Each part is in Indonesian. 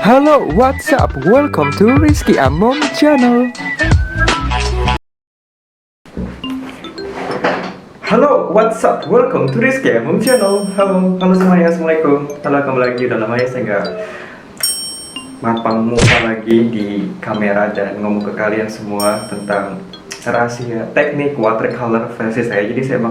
Halo, what's up? Welcome to Rizky Amom Channel. Halo, what's up? Welcome to Rizky Amom Channel. Halo semuanya, assalamualaikum. Halo, kembali lagi. Udah lama ya saya nggak mampang muka lagi di kamera dan ngomong ke kalian semua tentang rahasia teknik watercolor versi saya. Jadi saya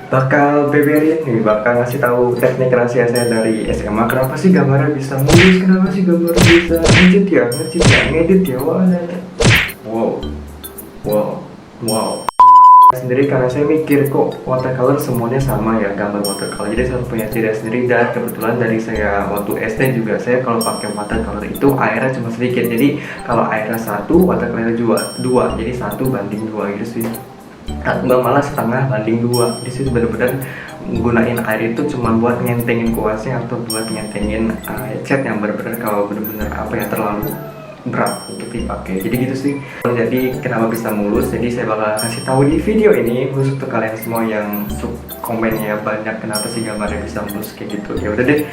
bakal beberin nih, bakal ngasih tahu teknik rahasia saya dari SMA. Kenapa sih gambarnya bisa mulus, kenapa sih gambarnya bisa ngedit ya, ngedit ya, wow. Sendiri karena saya mikir kok watercolor semuanya sama ya, gambar watercolor, jadi saya punya ciri sendiri. Dan kebetulan dari saya waktu SD juga, saya kalau pakai watercolor itu airnya cuma sedikit, jadi kalau airnya 1, watercolor 2, jadi 1:2 gitu sih. Atau malah setengah banding 2. Di situ bener-bener gunain air itu cuma buat nyentengin kuasnya atau buat nyentengin cat yang bener-bener kalau bener-bener apa ya, terlalu berat untuk dipakai. Jadi gitu sih. Jadi kenapa bisa mulus, jadi saya bakal kasih tahu di video ini khusus untuk kalian semua yang komennya banyak kenapa sih gambarnya bisa mulus kayak gitu. Ya udah deh.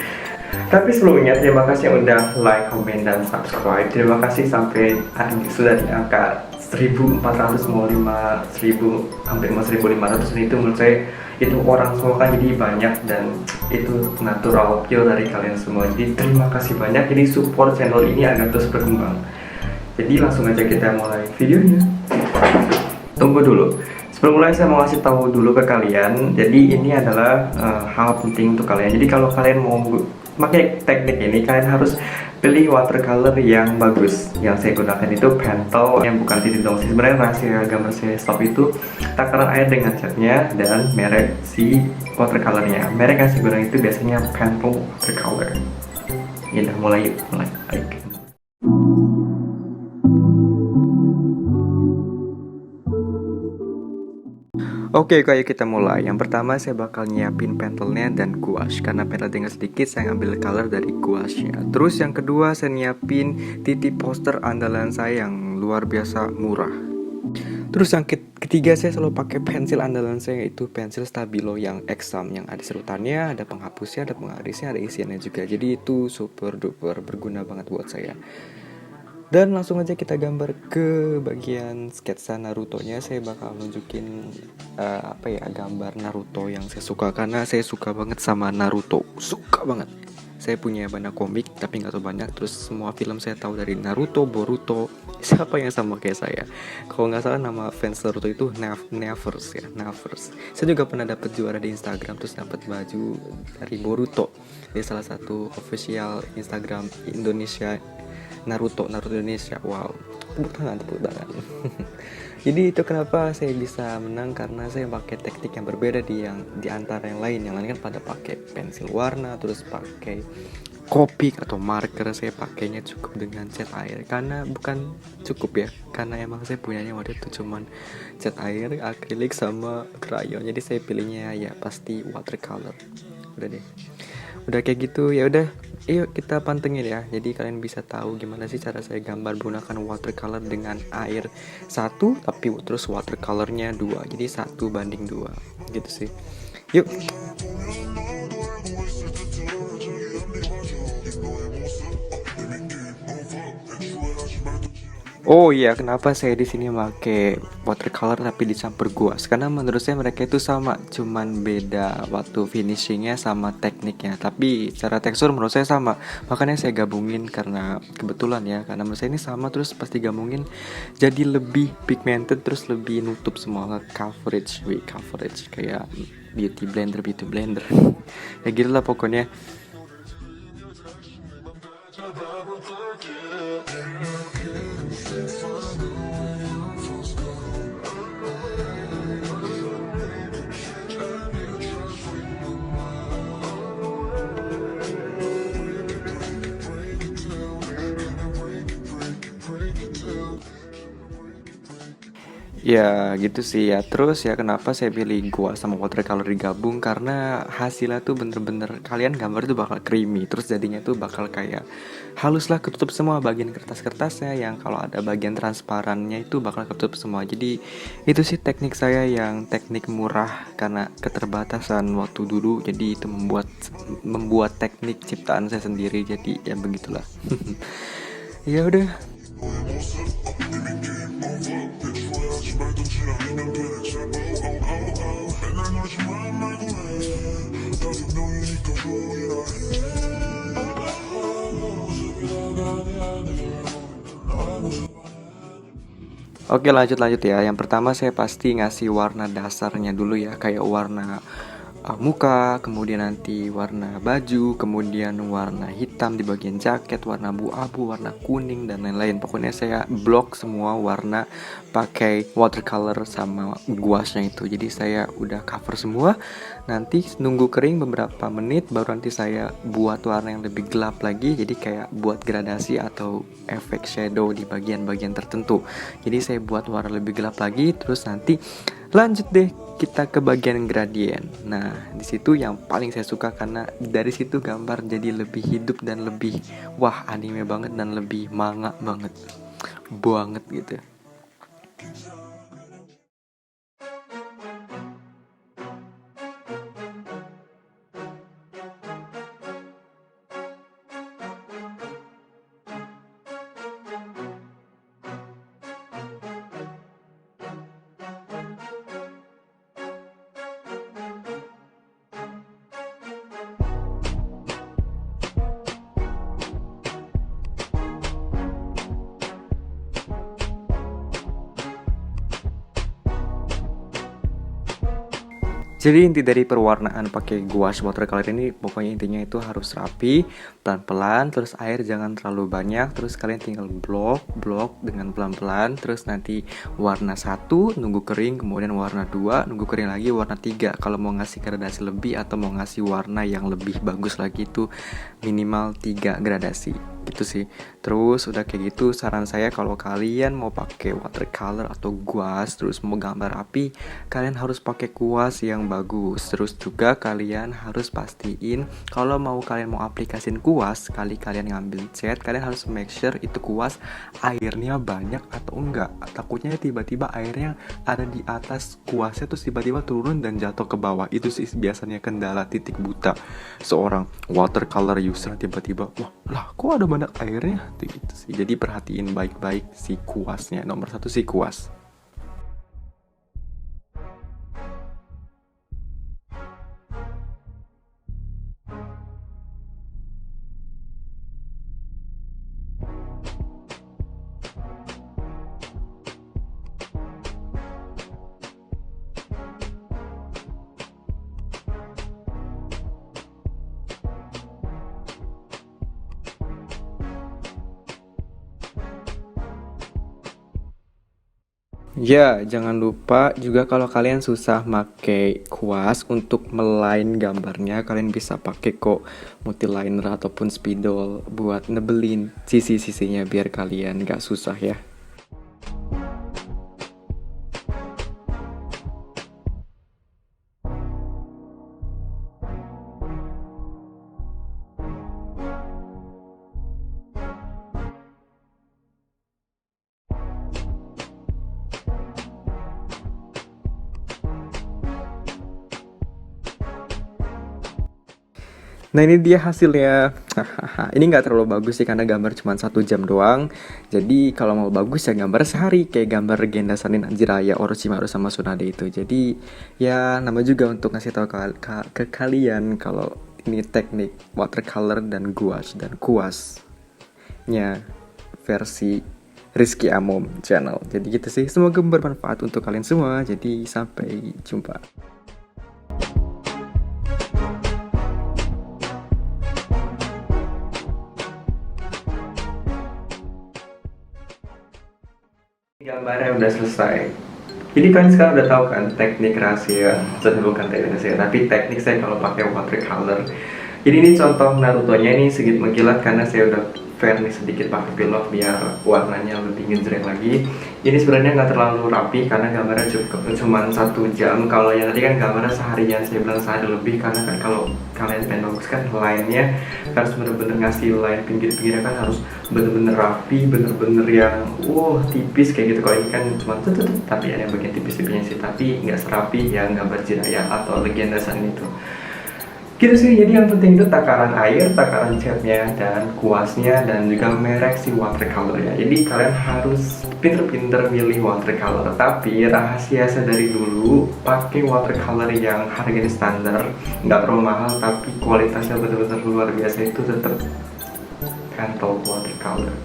Tapi sebelumnya terima kasih yang udah like, komen, dan subscribe. Terima kasih sampai sudah di angka 1400 mau 5000 hampir 1500. Dan itu menurut saya itu orang semua kan, jadi banyak dan itu natural pure dari kalian semua. Jadi terima kasih banyak, jadi support channel ini agar terus berkembang. Jadi langsung aja kita mulai videonya. Tunggu dulu. Sebelum mulai saya mau kasih tahu dulu ke kalian. Jadi ini adalah hal penting untuk kalian. Jadi kalau kalian mau pakai teknik ini, kalian harus pilih watercolor yang bagus. Yang saya gunakan itu Pentel, yang bukan titik dong sih. Sebenarnya rahasia gambar saya stop itu takaran air dengan catnya dan merek si watercolornya. Merek yang saya gunakan itu biasanya Pentel watercolor. Ya udah, mulai. Ayo. Oke, kayak kita mulai. Yang pertama saya bakal nyiapin pentelnya dan gouache. Karena pentel tinggal sedikit, saya ngambil color dari gouache-nya. Terus yang kedua saya nyiapin titip poster andalan saya yang luar biasa murah. Terus yang ketiga saya selalu pakai pensil andalan saya, yaitu pensil Stabilo yang exam, yang ada serutannya, ada penghapusnya, ada penggarisnya, ada isiannya juga. Jadi itu super duper berguna banget buat saya. Dan langsung aja kita gambar ke bagian sketsa Naruto-nya. Saya bakal nunjukin gambar Naruto yang saya suka, karena saya suka banget sama Naruto, suka banget. Saya punya banyak komik tapi nggak tahu banyak. Terus semua film saya tahu dari Naruto, Boruto. Siapa yang sama kayak saya? Kalau nggak salah nama fans Naruto itu Nevers ya, Nevers. Saya juga pernah dapat juara di Instagram, terus dapat baju dari Boruto di salah satu official Instagram Indonesia, Naruto Indonesia. Wow, tepuk tangan. Jadi itu kenapa saya bisa menang, karena saya pakai teknik yang berbeda di antara yang lain. Yang lain kan pada pakai pensil warna, terus pakai kopik atau marker. Saya pakainya cukup dengan cat air, karena bukan cukup ya, karena emang saya punyanya waktu itu cuman cat air, akrilik sama krayon. Jadi saya pilihnya ya pasti watercolor. Udah deh, udah kayak gitu ya udah. Yuk kita pantengin ya. Jadi kalian bisa tahu gimana sih cara saya gambar menggunakan watercolor dengan air 1 tapi terus watercolornya 2. Jadi 1:2 gitu sih. Yuk. Oh iya, kenapa saya di sini pakai watercolor tapi dicampur gouache? Karena menurut saya mereka itu sama, cuman beda waktu finishingnya sama tekniknya. Tapi secara tekstur menurut saya sama, makanya saya gabungin karena kebetulan ya. Karena menurut saya ini sama, terus pasti gabungin jadi lebih pigmented, terus lebih nutup semua coverage kayak beauty blender ya gitulah pokoknya. Ya gitu sih ya. Terus ya kenapa saya pilih gua sama watercolor digabung, karena hasilnya tuh bener-bener kalian gambar tuh bakal creamy. Terus jadinya tuh bakal kayak halus lah, ketutup semua bagian kertas-kertasnya, yang kalau ada bagian transparannya itu bakal ketutup semua. Jadi itu sih teknik saya yang teknik murah karena keterbatasan waktu dulu. Jadi itu membuat teknik ciptaan saya sendiri. Jadi ya begitulah. Ya udah. Oke, lanjut lanjut ya. Yang pertama saya pasti ngasih warna dasarnya dulu ya, kayak warna muka, kemudian nanti warna baju, kemudian warna hitam di bagian jaket, warna abu-abu, warna kuning dan lain-lain. Pokoknya saya blok semua warna pakai watercolor sama gouache-nya itu. Jadi saya udah cover semua. Nanti nunggu kering beberapa menit baru nanti saya buat warna yang lebih gelap lagi. Jadi kayak buat gradasi atau efek shadow di bagian-bagian tertentu. Jadi saya buat warna lebih gelap lagi, terus nanti lanjut deh kita ke bagian gradien. Nah, di situ yang paling saya suka karena dari situ gambar jadi lebih hidup dan lebih wah anime banget dan lebih manga banget. Banget gitu. Jadi inti dari perwarnaan pakai gouache watercolor ini pokoknya intinya itu harus rapi, pelan-pelan, terus air jangan terlalu banyak, terus kalian tinggal blok dengan pelan-pelan, terus nanti warna 1 nunggu kering, kemudian warna 2 nunggu kering lagi, warna 3 kalau mau ngasih gradasi lebih atau mau ngasih warna yang lebih bagus lagi itu minimal 3 gradasi. Gitu sih. Terus udah kayak gitu, saran saya kalau kalian mau pakai watercolor atau gouache terus mau gambar rapi, kalian harus pakai kuas yang bagus. Terus juga kalian harus pastiin kalau kalian mau aplikasin kuas, kalian ngambil cat, kalian harus make sure itu kuas airnya banyak atau enggak. Takutnya tiba-tiba airnya ada di atas kuasnya terus tiba-tiba turun dan jatuh ke bawah. Itu sih biasanya kendala titik buta seorang watercolor user, tiba-tiba wah lah kok ada banyak airnya gitu sih. Jadi perhatiin baik-baik si kuasnya. Nomor 1 si kuas. Ya, jangan lupa juga kalau kalian susah pakai kuas untuk meline gambarnya, kalian bisa pakai kok multiliner ataupun spidol buat nebelin sisi-sisinya biar kalian gak susah ya. Nah ini dia hasilnya. Ini nggak terlalu bagus sih karena gambar cuma 1 jam doang. Jadi kalau mau bagus ya gambar sehari kayak gambar Genda Sanin Jiraya Orochimaru sama Tsunade itu. Jadi ya nama juga untuk ngasih tahu ke kalian kalau ini teknik watercolor dan gouache dan kuasnya versi Rizky Amom channel. Jadi gitu sih. Semoga bermanfaat untuk kalian semua. Jadi sampai jumpa. Gambarnya udah selesai. Jadi kalian sekarang udah tahu kan teknik rahasia, bukan teknik rahasia, tapi teknik saya kalau pakai watercolor. Jadi ini contoh Naruto-nya ini sedikit mengkilat karena saya udah varnish sedikit pakai pilok biar warnanya lebih ngejreng lagi. Ini sebenarnya nggak terlalu rapi karena gambarnya cuma 1 jam. Kalau yang tadi kan gambarnya seharian, saya bilang sehari lebih, karena kan kalau kalian pengen bagus kan line-nya harus bener-bener ngasih line pinggir-pinggirnya kan harus bener-bener rapi, bener-bener yang tipis kayak gitu. Kalau ini kan cuma tapi ada yang bagian tipis-tipisnya sih, tapi nggak serapi yang gambar Jiraiya atau Legenda Sun itu. Gitu sih, jadi yang penting itu takaran air, takaran catnya, dan kuasnya, dan juga merek si watercolor ya. Jadi kalian harus pinter-pinter milih watercolor. Tapi rahasia saya dari dulu, pakai watercolor yang harganya standar, nggak terlalu mahal, tapi kualitasnya benar-benar luar biasa, itu tetap Pentel watercolor.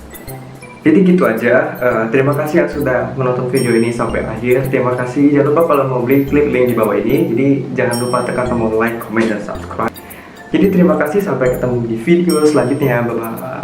Jadi gitu aja, terima kasih yang sudah menonton video ini sampai akhir. Terima kasih, jangan lupa kalau mau beli klik link di bawah ini. Jadi jangan lupa tekan tombol like, comment, dan subscribe. Jadi terima kasih, sampai ketemu di video selanjutnya, bye bye.